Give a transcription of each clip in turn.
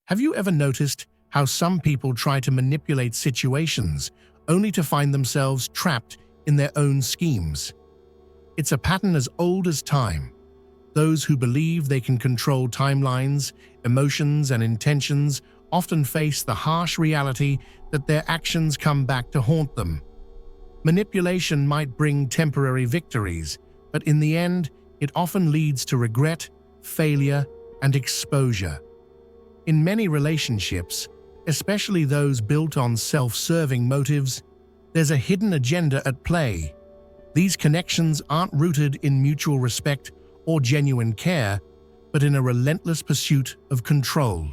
Have you ever noticed how some people try to manipulate situations only to find themselves trapped in their own schemes? It's a pattern as old as time. Those who believe they can control timelines, emotions, and intentions often face the harsh reality that their actions come back to haunt them. Manipulation might bring temporary victories, but in the end, it often leads to regret, failure, and exposure. In many relationships, especially those built on self-serving motives, there's a hidden agenda at play. These connections aren't rooted in mutual respect or genuine care, but in a relentless pursuit of control.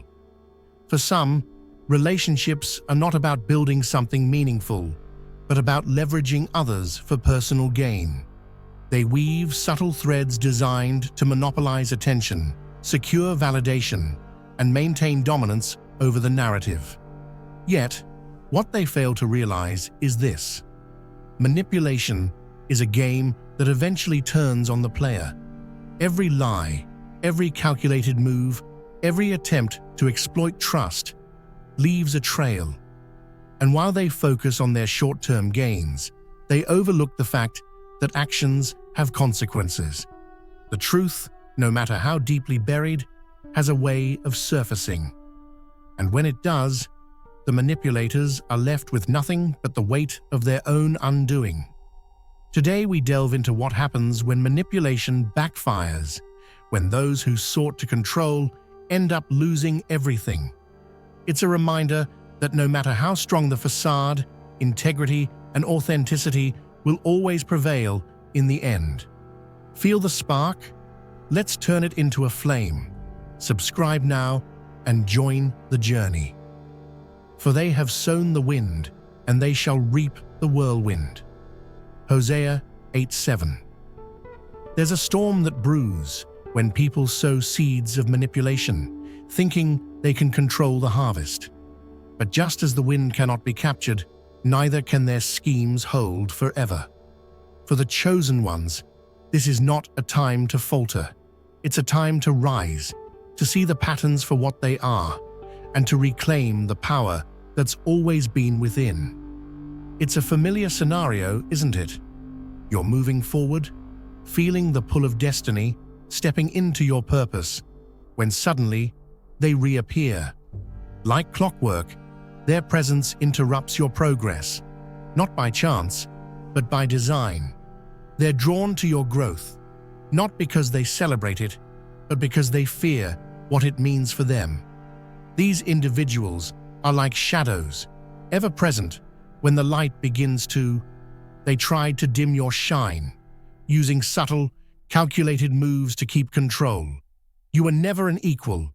For some, relationships are not about building something meaningful, but about leveraging others for personal gain. They weave subtle threads designed to monopolize attention, secure validation, and maintain dominance over the narrative. Yet, what they fail to realize is this: manipulation is a game that eventually turns on the player. Every lie, every calculated move, every attempt to exploit trust leaves a trail. And while they focus on their short-term gains, they overlook the fact that actions have consequences. The truth, no matter how deeply buried, has a way of surfacing. And when it does, the manipulators are left with nothing but the weight of their own undoing. Today we delve into what happens when manipulation backfires, when those who sought to control end up losing everything. It's a reminder that no matter how strong the facade, integrity and authenticity will always prevail in the end. Feel the spark? Let's turn it into a flame. Subscribe now and join the journey. For they have sown the wind, and they shall reap the whirlwind. Hosea 8:7. There's a storm that brews when people sow seeds of manipulation, thinking they can control the harvest. But just as the wind cannot be captured, neither can their schemes hold forever. For the chosen ones, this is not a time to falter. It's a time to rise, to see the patterns for what they are, and to reclaim the power that's always been within. It's a familiar scenario, isn't it? You're moving forward, feeling the pull of destiny, stepping into your purpose, when suddenly they reappear. Like clockwork, their presence interrupts your progress, not by chance, but by design. They're drawn to your growth, not because they celebrate it, but because they fear what it means for them. These individuals are like shadows, ever present when the light begins to. They try to dim your shine, using subtle, calculated moves to keep control. You were never an equal,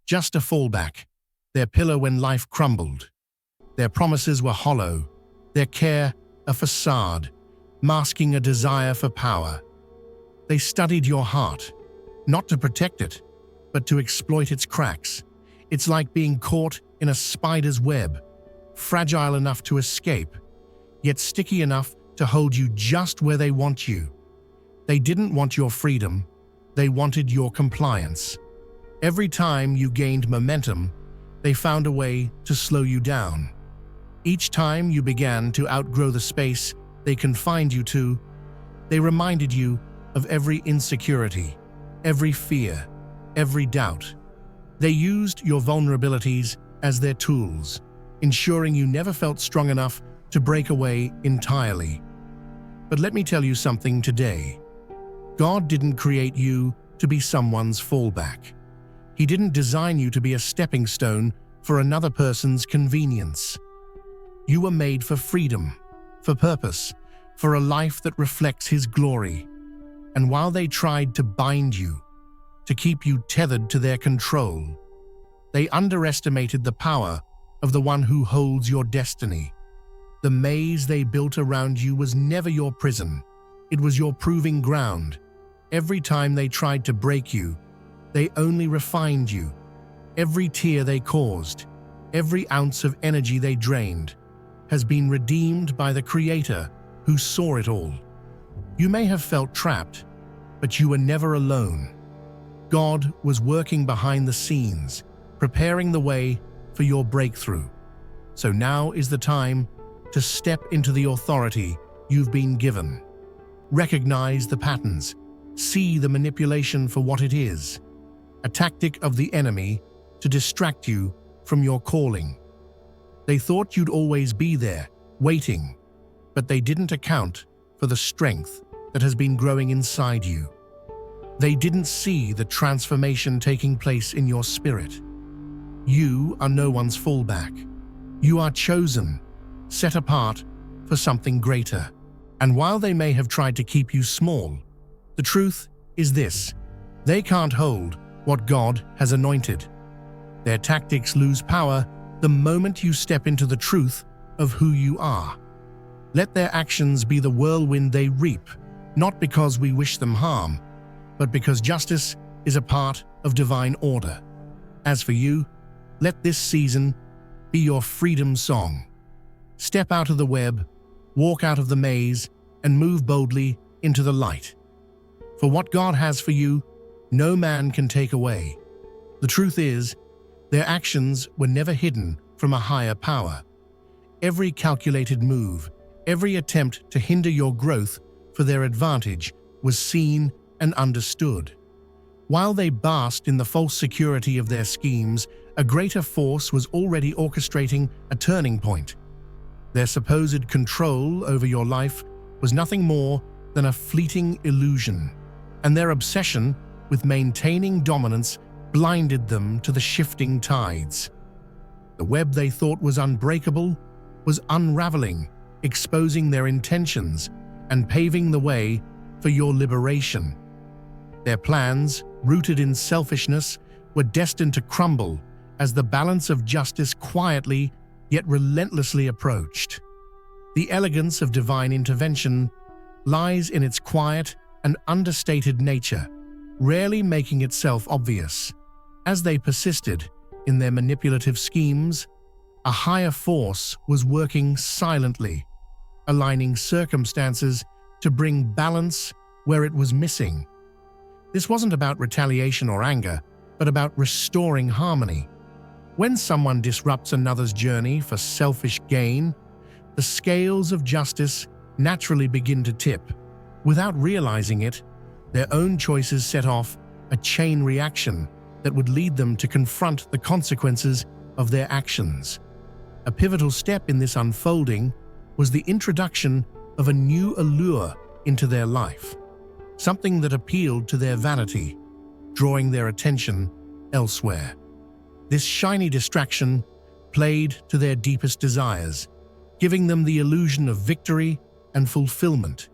just a fallback, their pillar when life crumbled. Their promises were hollow, their care a facade, masking a desire for power. They studied your heart, not to protect it, but to exploit its cracks. It's like being caught in a spider's web, fragile enough to escape, yet sticky enough to hold you just where they want you. They didn't want your freedom, they wanted your compliance. Every time you gained momentum, they found a way to slow you down. Each time you began to outgrow the space they confined you to, they reminded you of every insecurity, every fear, every doubt. They used your vulnerabilities as their tools, ensuring you never felt strong enough to break away entirely. But let me tell you something today. God didn't create you to be someone's fallback. He didn't design you to be a stepping stone for another person's convenience. You were made for freedom, for purpose, for a life that reflects His glory. And while they tried to bind you, to keep you tethered to their control, they underestimated the power of the one who holds your destiny. The maze they built around you was never your prison. It was your proving ground. Every time they tried to break you, they only refined you. Every tear they caused, every ounce of energy they drained, has been redeemed by the Creator who saw it all. You may have felt trapped, but you were never alone. God was working behind the scenes, preparing the way for your breakthrough. So now is the time to step into the authority you've been given. Recognize the patterns. See the manipulation for what it is, a tactic of the enemy to distract you from your calling. They thought you'd always be there, waiting, but they didn't account for the strength that has been growing inside you. They didn't see the transformation taking place in your spirit. You are no one's fallback. You are chosen, set apart for something greater. And while they may have tried to keep you small, the truth is this: they can't hold what God has anointed. Their tactics lose power the moment you step into the truth of who you are. Let their actions be the whirlwind they reap, not because we wish them harm, but because justice is a part of divine order. As for you, let this season be your freedom song. Step out of the web, walk out of the maze, and move boldly into the light. For what God has for you, no man can take away. The truth is, their actions were never hidden from a higher power. Every calculated move, every attempt to hinder your growth for their advantage was seen and understood. While they basked in the false security of their schemes, a greater force was already orchestrating a turning point. Their supposed control over your life was nothing more than a fleeting illusion, and their obsession with maintaining dominance blinded them to the shifting tides. The web they thought was unbreakable was unraveling, exposing their intentions and paving the way for your liberation. Their plans, rooted in selfishness, were destined to crumble as the balance of justice quietly yet relentlessly approached. The elegance of divine intervention lies in its quiet and understated nature, rarely making itself obvious. As they persisted in their manipulative schemes, a higher force was working silently, aligning circumstances to bring balance where it was missing. This wasn't about retaliation or anger, but about restoring harmony. When someone disrupts another's journey for selfish gain, the scales of justice naturally begin to tip. Without realizing it, their own choices set off a chain reaction that would lead them to confront the consequences of their actions. A pivotal step in this unfolding was the introduction of a new allure into their life, something that appealed to their vanity, drawing their attention elsewhere. This shiny distraction played to their deepest desires, giving them the illusion of victory and fulfillment.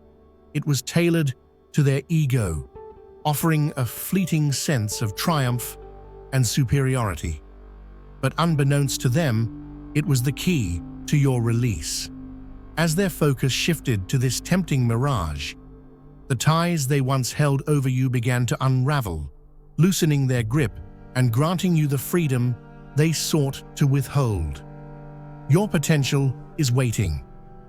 It was tailored to their ego, offering a fleeting sense of triumph and superiority. But unbeknownst to them, it was the key to your release. As their focus shifted to this tempting mirage, the ties they once held over you began to unravel, loosening their grip and granting you the freedom they sought to withhold. Your potential is waiting.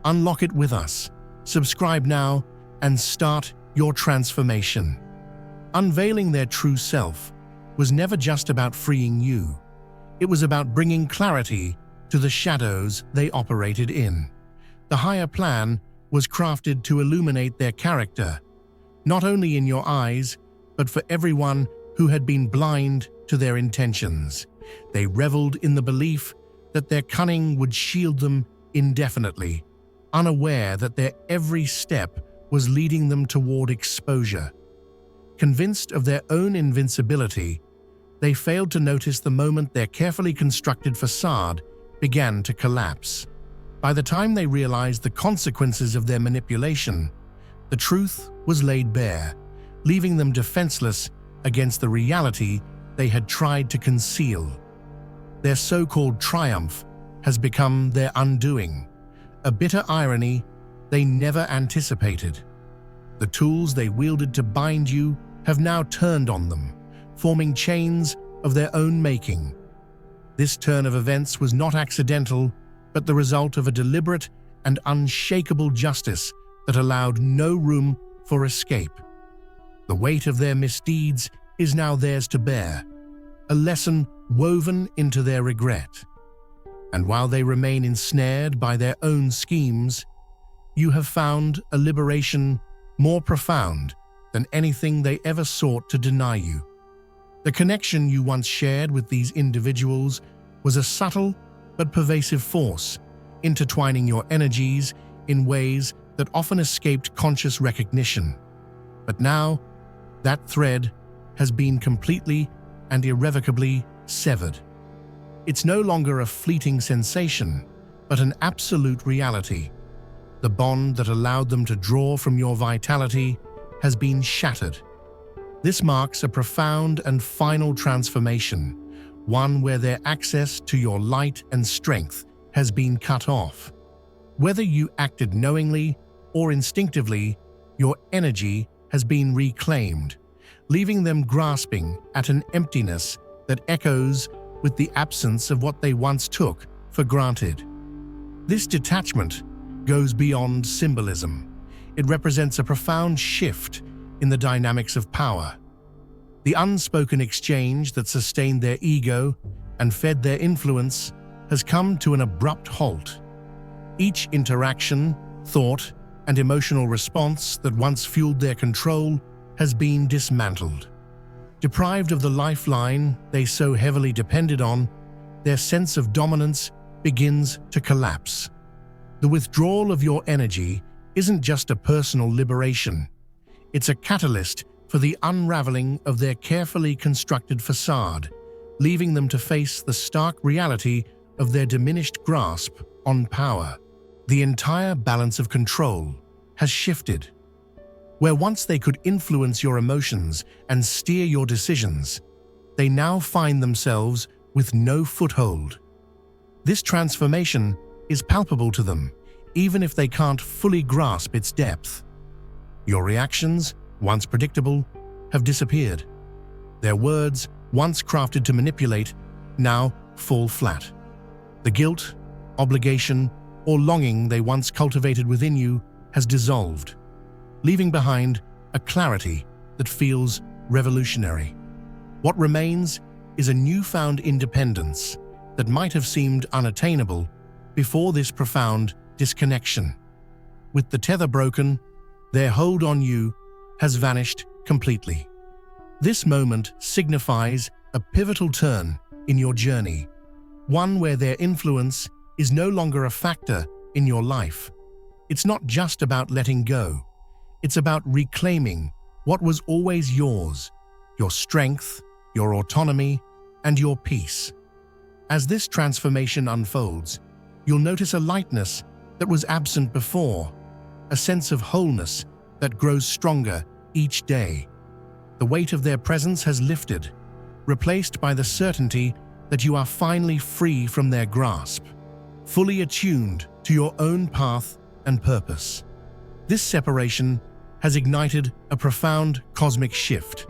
Unlock it with us. Subscribe now and start your transformation. Unveiling their true self was never just about freeing you. It was about bringing clarity to the shadows they operated in. The higher plan was crafted to illuminate their character, not only in your eyes, but for everyone who had been blind to their intentions. They reveled in the belief that their cunning would shield them indefinitely, unaware that their every step was leading them toward exposure. Convinced of their own invincibility, they failed to notice the moment their carefully constructed facade began to collapse. By the time they realized the consequences of their manipulation, the truth was laid bare, leaving them defenseless against the reality they had tried to conceal. Their so-called triumph has become their undoing, a bitter irony they never anticipated. The tools they wielded to bind you have now turned on them, forming chains of their own making. This turn of events was not accidental, but the result of a deliberate and unshakable justice that allowed no room for escape. The weight of their misdeeds is now theirs to bear, a lesson woven into their regret. And while they remain ensnared by their own schemes, you have found a liberation more profound than anything they ever sought to deny you. The connection you once shared with these individuals was a subtle but pervasive force, intertwining your energies in ways that often escaped conscious recognition. But now, that thread has been completely and irrevocably severed. It's no longer a fleeting sensation, but an absolute reality. The bond that allowed them to draw from your vitality has been shattered. This marks a profound and final transformation, one where their access to your light and strength has been cut off. Whether you acted knowingly or instinctively, your energy has been reclaimed, leaving them grasping at an emptiness that echoes with the absence of what they once took for granted. This detachment goes beyond symbolism. It represents a profound shift in the dynamics of power. The unspoken exchange that sustained their ego and fed their influence has come to an abrupt halt. Each interaction, thought, and emotional response that once fueled their control has been dismantled. Deprived of the lifeline they so heavily depended on, their sense of dominance begins to collapse. The withdrawal of your energy isn't just a personal liberation. It's a catalyst for the unraveling of their carefully constructed facade, leaving them to face the stark reality of their diminished grasp on power. The entire balance of control has shifted. Where once they could influence your emotions and steer your decisions, they now find themselves with no foothold. This transformation is palpable to them, even if they can't fully grasp its depth. Your reactions, once predictable, have disappeared. Their words, once crafted to manipulate, now fall flat. The guilt, obligation, or longing they once cultivated within you has dissolved, leaving behind a clarity that feels revolutionary. What remains is a newfound independence that might have seemed unattainable before this profound disconnection. With the tether broken, their hold on you has vanished completely. This moment signifies a pivotal turn in your journey, one where their influence is no longer a factor in your life. It's not just about letting go. It's about reclaiming what was always yours, your strength, your autonomy, and your peace. As this transformation unfolds, you'll notice a lightness that was absent before, a sense of wholeness that grows stronger each day. The weight of their presence has lifted, replaced by the certainty that you are finally free from their grasp, fully attuned to your own path and purpose. This separation has ignited a profound cosmic shift.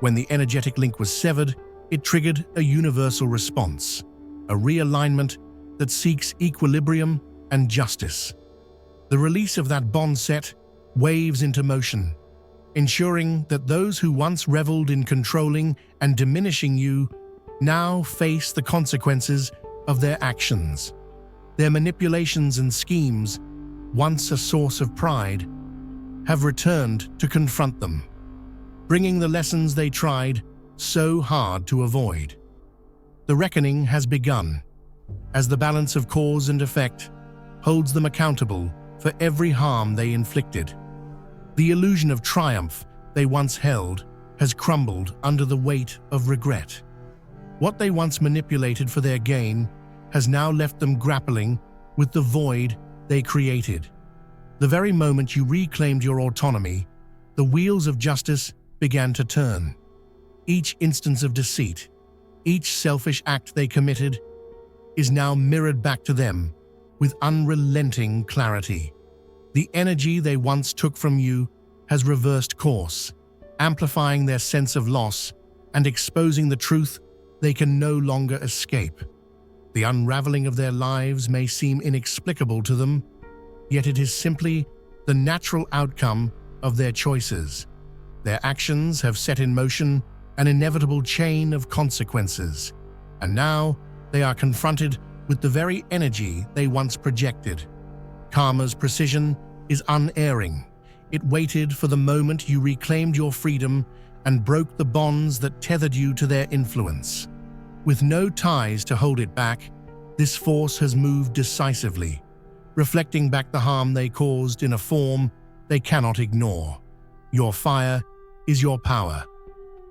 When the energetic link was severed, it triggered a universal response, a realignment that seeks equilibrium and justice. The release of that bond set waves into motion, ensuring that those who once reveled in controlling and diminishing you now face the consequences of their actions. Their manipulations and schemes, once a source of pride, have returned to confront them, bringing the lessons they tried so hard to avoid. The reckoning has begun, as the balance of cause and effect holds them accountable for every harm they inflicted. The illusion of triumph they once held has crumbled under the weight of regret. What they once manipulated for their gain has now left them grappling with the void they created. The very moment you reclaimed your autonomy, the wheels of justice began to turn. Each instance of deceit, each selfish act they committed, is now mirrored back to them with unrelenting clarity. The energy they once took from you has reversed course, amplifying their sense of loss and exposing the truth they can no longer escape. The unraveling of their lives may seem inexplicable to them, yet it is simply the natural outcome of their choices. Their actions have set in motion an inevitable chain of consequences. And now they are confronted with the very energy they once projected. Karma's precision is unerring. It waited for the moment you reclaimed your freedom and broke the bonds that tethered you to their influence. With no ties to hold it back, this force has moved decisively, reflecting back the harm they caused in a form they cannot ignore. Your fire is your power.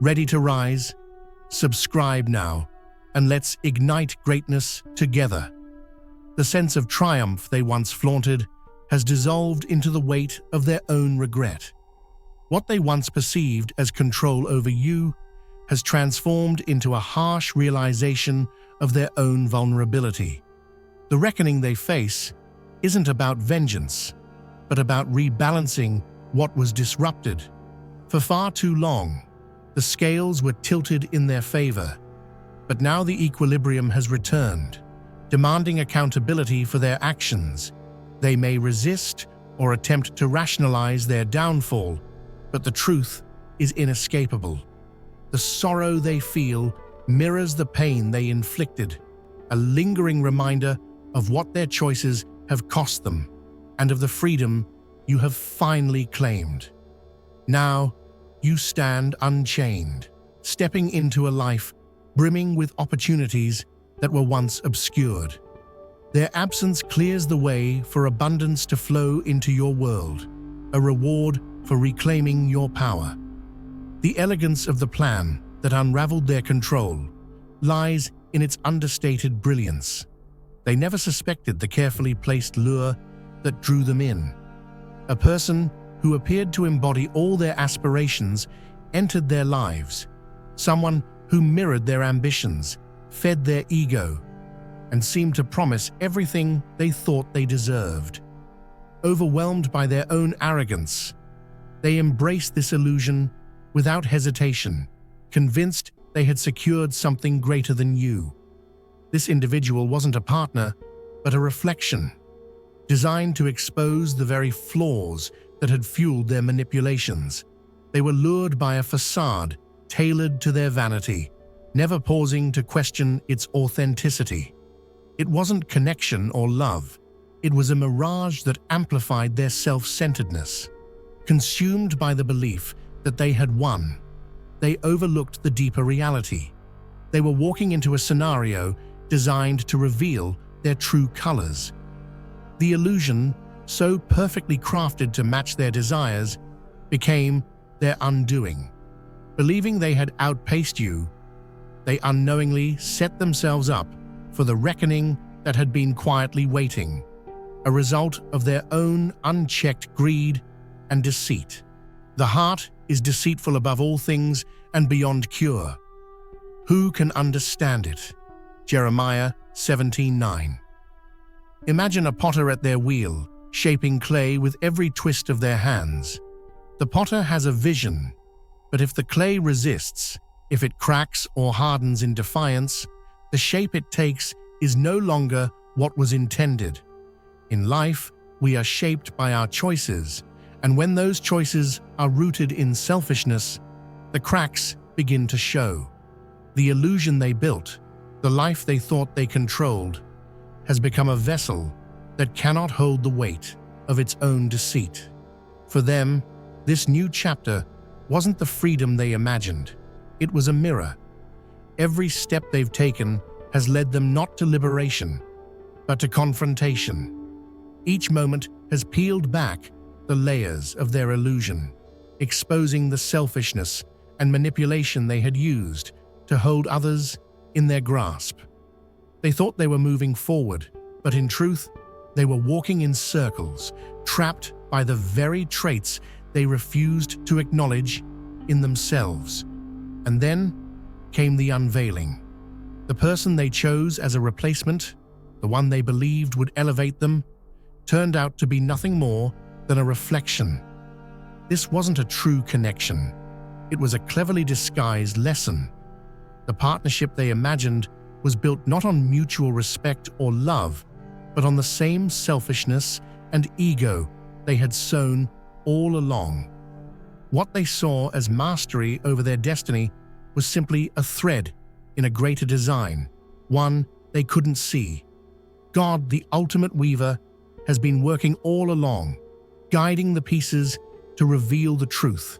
Ready to rise? Subscribe now, and let's ignite greatness together. The sense of triumph they once flaunted has dissolved into the weight of their own regret. What they once perceived as control over you has transformed into a harsh realization of their own vulnerability. The reckoning they face isn't about vengeance, but about rebalancing what was disrupted. For far too long, the scales were tilted in their favor, but now the equilibrium has returned, demanding accountability for their actions. They may resist or attempt to rationalize their downfall, but the truth is inescapable. The sorrow they feel mirrors the pain they inflicted, a lingering reminder of what their choices have cost them and of the freedom you have finally claimed. Now, you stand unchained, stepping into a life brimming with opportunities that were once obscured. Their absence clears the way for abundance to flow into your world, a reward for reclaiming your power. The elegance of the plan that unraveled their control lies in its understated brilliance. They never suspected the carefully placed lure that drew them in. A person who appeared to embody all their aspirations entered their lives, someone who mirrored their ambitions, fed their ego, and seemed to promise everything they thought they deserved. Overwhelmed by their own arrogance, they embraced this illusion without hesitation, convinced they had secured something greater than you. This individual wasn't a partner, but a reflection, designed to expose the very flaws that had fueled their manipulations. They were lured by a facade tailored to their vanity, never pausing to question its authenticity. It wasn't connection or love. It was a mirage that amplified their self-centeredness. Consumed by the belief that they had won, they overlooked the deeper reality. They were walking into a scenario designed to reveal their true colors. The illusion, so perfectly crafted to match their desires, became their undoing. Believing they had outpaced you, they unknowingly set themselves up for the reckoning that had been quietly waiting, a result of their own unchecked greed and deceit. The heart is deceitful above all things and beyond cure. Who can understand it? Jeremiah 17:9. Imagine a potter at their wheel, shaping clay with every twist of their hands. The potter has a vision, but if the clay resists, if it cracks or hardens in defiance, the shape it takes is no longer what was intended. In life, we are shaped by our choices, and when those choices are rooted in selfishness, the cracks begin to show. The illusion they built, the life they thought they controlled, has become a vessel that cannot hold the weight of its own deceit. For them, this new chapter wasn't the freedom they imagined. It was a mirror. Every step they've taken has led them not to liberation, but to confrontation. Each moment has peeled back the layers of their illusion, exposing the selfishness and manipulation they had used to hold others in their grasp. They thought they were moving forward, but in truth, they were walking in circles, trapped by the very traits they refused to acknowledge in themselves. And then came the unveiling. The person they chose as a replacement, the one they believed would elevate them, turned out to be nothing more than a reflection. This wasn't a true connection. It was a cleverly disguised lesson. The partnership they imagined was built not on mutual respect or love, but on the same selfishness and ego they had sown all along. What they saw as mastery over their destiny was simply a thread in a greater design, one they couldn't see. God, the ultimate weaver, has been working all along, guiding the pieces to reveal the truth.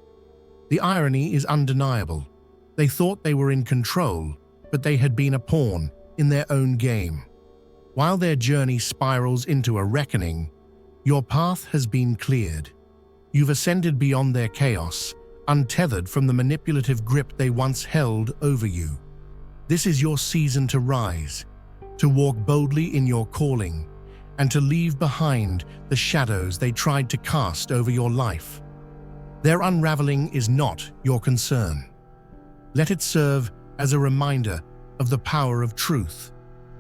The irony is undeniable. They thought they were in control, but they had been a pawn in their own game. While their journey spirals into a reckoning, your path has been cleared. You've ascended beyond their chaos, untethered from the manipulative grip they once held over you. This is your season to rise, to walk boldly in your calling, and to leave behind the shadows they tried to cast over your life. Their unraveling is not your concern. Let it serve as a reminder of the power of truth,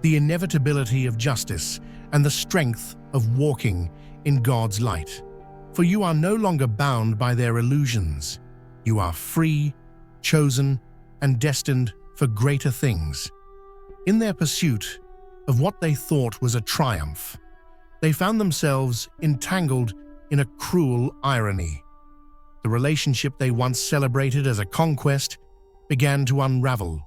the inevitability of justice, and the strength of walking in God's light. For you are no longer bound by their illusions. You are free, chosen, and destined for greater things. In their pursuit of what they thought was a triumph, they found themselves entangled in a cruel irony. The relationship they once celebrated as a conquest began to unravel,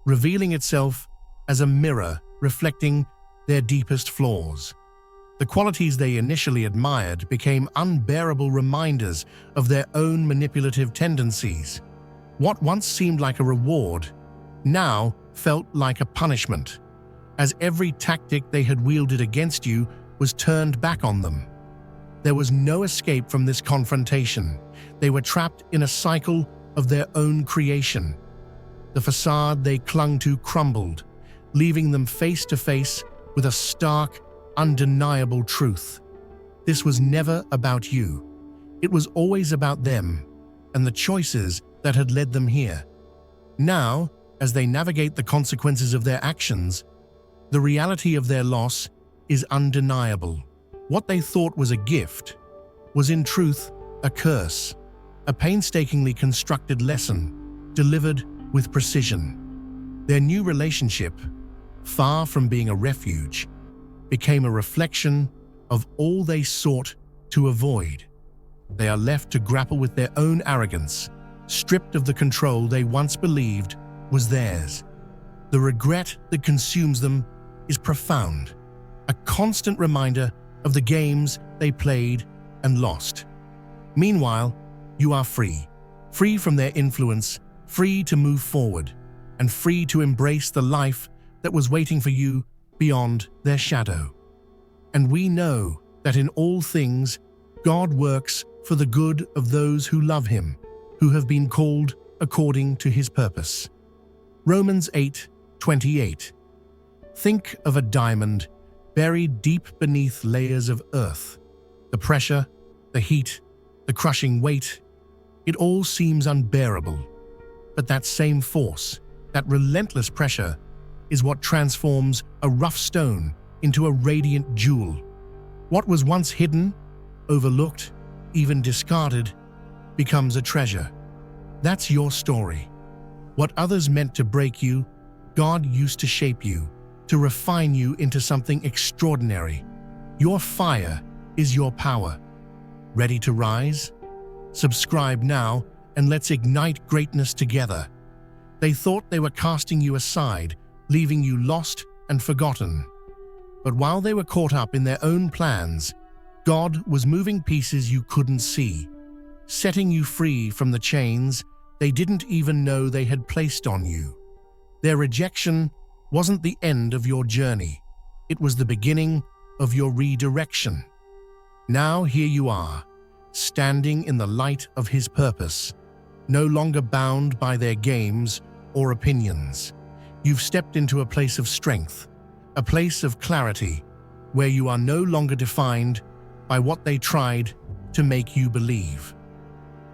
revealing itself as a mirror reflecting their deepest flaws. The qualities they initially admired became unbearable reminders of their own manipulative tendencies. What once seemed like a reward now felt like a punishment, as every tactic they had wielded against you was turned back on them. There was no escape from this confrontation. They were trapped in a cycle of their own creation. The facade they clung to crumbled, leaving them face to face with a stark, undeniable truth. This was never about you. It was always about them and the choices that had led them here. Now, as they navigate the consequences of their actions, the reality of their loss is undeniable. What they thought was a gift was in truth a curse, a painstakingly constructed lesson delivered with precision. Their new relationship, far from being a refuge, became a reflection of all they sought to avoid. They are left to grapple with their own arrogance, stripped of the control they once believed was theirs. The regret that consumes them is profound, a constant reminder of the games they played and lost. Meanwhile, you are free, free from their influence, free to move forward, and free to embrace the life that was waiting for you beyond their shadow. And we know that in all things, God works for the good of those who love Him, who have been called according to His purpose. Romans 8:28. Think of a diamond buried deep beneath layers of earth. The pressure, the heat, the crushing weight, it all seems unbearable. But that same force, that relentless pressure, is what transforms a rough stone into a radiant jewel. What was once hidden, overlooked, even discarded, becomes a treasure. That's your story. What others meant to break you, God used to shape you, to refine you into something extraordinary. Your fire is your power. Ready to rise? Subscribe now and let's ignite greatness together. They thought they were casting you aside, leaving you lost and forgotten. But while they were caught up in their own plans, God was moving pieces you couldn't see, setting you free from the chains they didn't even know they had placed on you. Their rejection wasn't the end of your journey. It was the beginning of your redirection. Now here you are, standing in the light of His purpose, no longer bound by their games or opinions. You've stepped into a place of strength, a place of clarity, where you are no longer defined by what they tried to make you believe.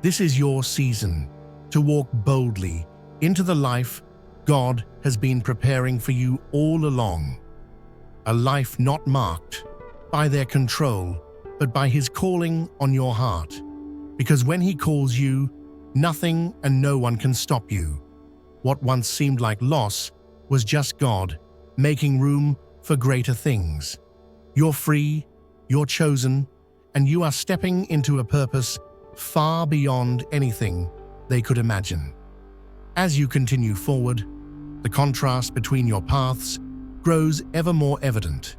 This is your season to walk boldly into the life God has been preparing for you all along. A life not marked by their control, but by His calling on your heart. Because when He calls you, nothing and no one can stop you. What once seemed like loss was just God making room for greater things. You're free, you're chosen, and you are stepping into a purpose far beyond anything they could imagine. As you continue forward, the contrast between your paths grows ever more evident.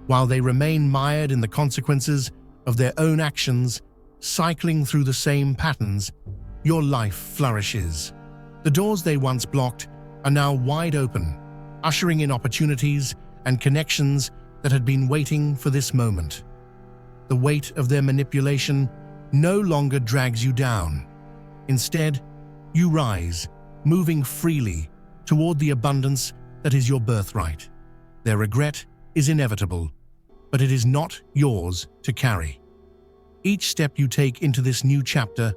While they remain mired in the consequences of their own actions, cycling through the same patterns, your life flourishes. The doors they once blocked are now wide open, ushering in opportunities and connections that had been waiting for this moment. The weight of their manipulation no longer drags you down. Instead, you rise, moving freely toward the abundance that is your birthright. Their regret is inevitable, but it is not yours to carry. Each step you take into this new chapter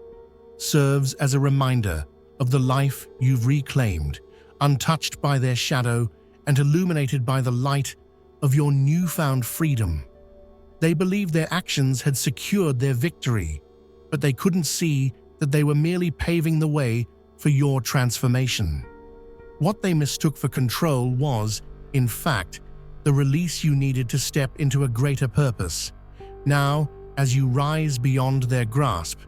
serves as a reminder of the life you've reclaimed, untouched by their shadow and illuminated by the light of your newfound freedom. They believed their actions had secured their victory, but they couldn't see that they were merely paving the way for your transformation. What they mistook for control was, in fact, the release you needed to step into a greater purpose. Now, as you rise beyond their grasp,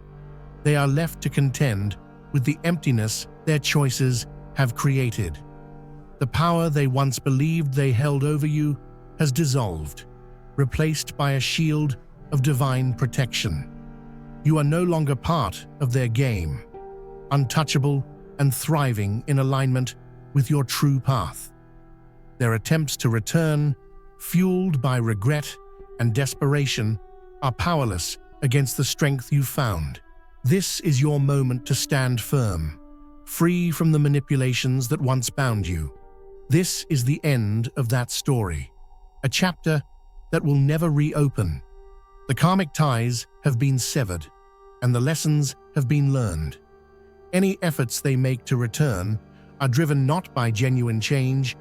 they are left to contend with the emptiness their choices have created. The power they once believed they held over you has dissolved, replaced by a shield of divine protection. You are no longer part of their game, untouchable and thriving in alignment with your true path. Their attempts to return, fueled by regret and desperation, are powerless against the strength you found. This is your moment to stand firm, free from the manipulations that once bound you. This is the end of that story, a chapter that will never reopen. The karmic ties have been severed, and the lessons have been learned. Any efforts they make to return are driven not by genuine change,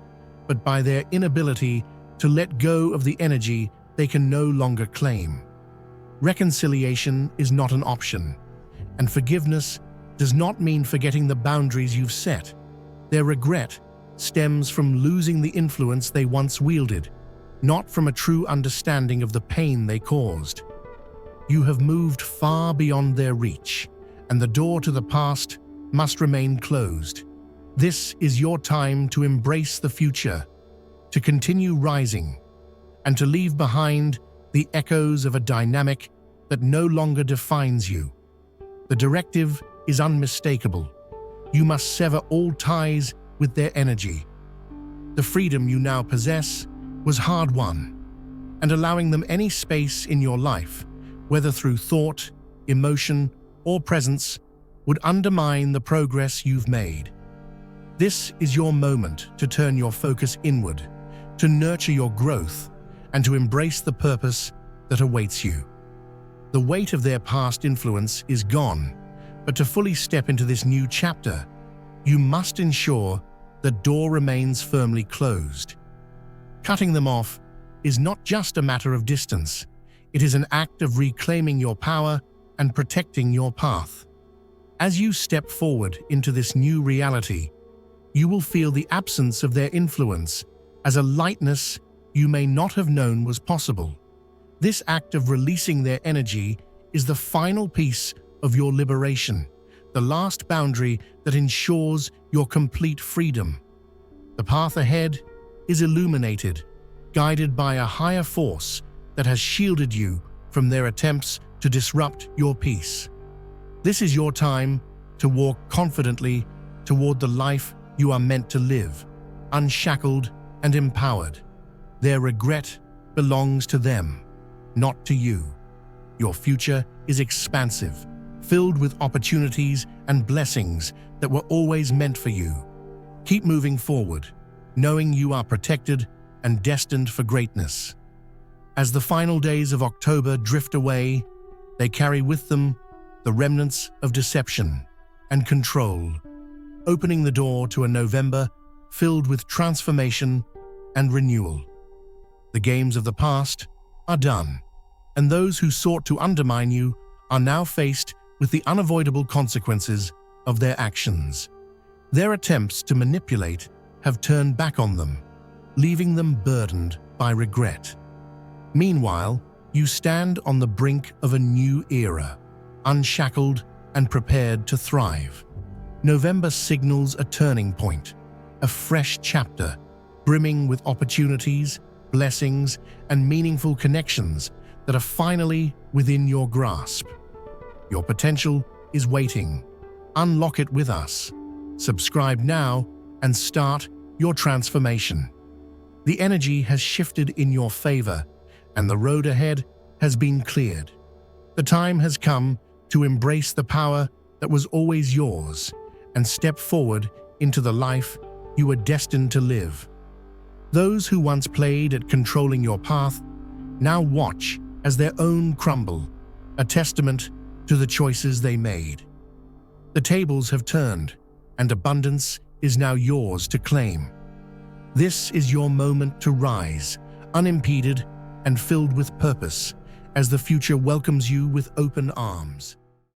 but by their inability to let go of the energy they can no longer claim. Reconciliation is not an option, and forgiveness does not mean forgetting the boundaries you've set. Their regret stems from losing the influence they once wielded, not from a true understanding of the pain they caused. You have moved far beyond their reach, and the door to the past must remain closed. This is your time to embrace the future, to continue rising, and to leave behind the echoes of a dynamic that no longer defines you. The directive is unmistakable. You must sever all ties with their energy. The freedom you now possess was hard-won, and allowing them any space in your life, whether through thought, emotion, or presence, would undermine the progress you've made. This is your moment to turn your focus inward, to nurture your growth, and to embrace the purpose that awaits you. The weight of their past influence is gone, but to fully step into this new chapter, you must ensure the door remains firmly closed. Cutting them off is not just a matter of distance. It is an act of reclaiming your power and protecting your path. As you step forward into this new reality, you will feel the absence of their influence as a lightness you may not have known was possible. This act of releasing their energy is the final piece of your liberation, the last boundary that ensures your complete freedom. The path ahead is illuminated, guided by a higher force that has shielded you from their attempts to disrupt your peace. This is your time to walk confidently toward the life you are meant to live, unshackled and empowered. Their regret belongs to them, not to you. Your future is expansive, filled with opportunities and blessings that were always meant for you. Keep moving forward, knowing you are protected and destined for greatness. As the final days of October drift away, they carry with them the remnants of deception and control, opening the door to a November filled with transformation and renewal. The games of the past are done, and those who sought to undermine you are now faced with the unavoidable consequences of their actions. Their attempts to manipulate have turned back on them, leaving them burdened by regret. Meanwhile, you stand on the brink of a new era, unshackled and prepared to thrive. November signals a turning point, a fresh chapter, brimming with opportunities, blessings, and meaningful connections that are finally within your grasp. Your potential is waiting. Unlock it with us. Subscribe now and start your transformation. The energy has shifted in your favor, and the road ahead has been cleared. The time has come to embrace the power that was always yours and step forward into the life you were destined to live. Those who once played at controlling your path now watch as their own crumble, a testament to the choices they made. The tables have turned, and abundance is now yours to claim. This is your moment to rise, unimpeded and filled with purpose, as the future welcomes you with open arms.